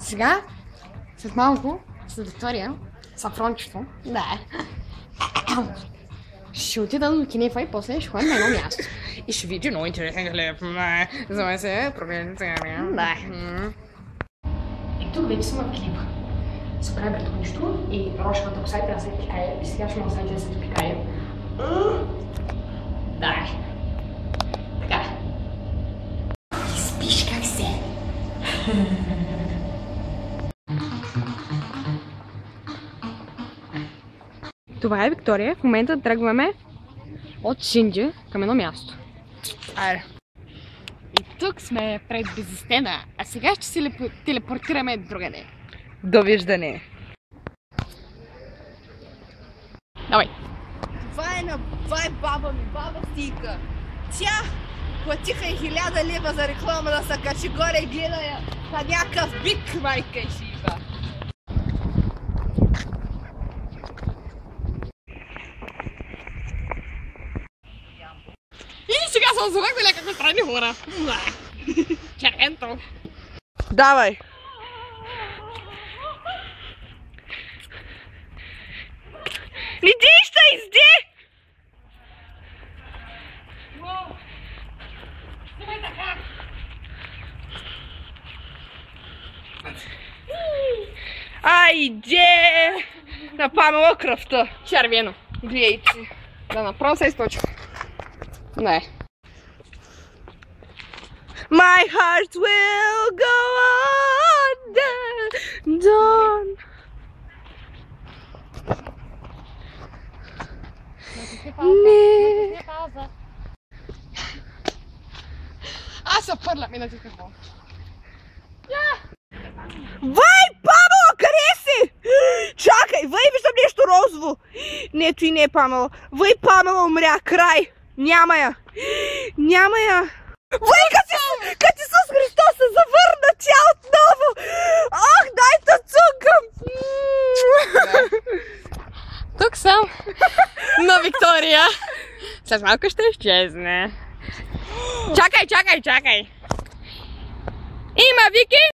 Сега, след малко, след Виктория, сафрончето, да, ще отида до Кинефа и после ще ходим на едно място. И ще види много интересен хлеб. За мен се проблем сега. Да. И тук вече съм в клипа. Се прави бретовничето и рошевата коса и трябва да се пикае. И сега ще му остави да се пикае. Да. Така. И спиш как се. Това е Виктория. В момента тръгваме от Шинджи към едно място. Айде. И тук сме пред Безстена, а сега ще се телепортираме другаде. Довиждане. Давай. Това е баба ми, баба Стика. Тя платиха и 1000 лева за реклама да се качи горе и гледа я на някакъв бик, майка и жива. И сега се озовах да някакви странни хора. Червенто. Давай. Иди, ще изди! Айде! Напамила кръвта. Червено. Гледайте. Да, направо се източва. Не. My heart will go on, Dawn. Не. Аз се фърлям и натискам пауза. Вай, Памела, къде си? Чакай, въй, виждам нещо розово. Нето и не е Памела. Въй, Памела умря, край. Няма я. Няма я. Въй, като Исус Христос се завърна тя отново. Ох, дай да цукам. Тук съм на Виктория. След малко ще изчезне. Чакай. Има Вики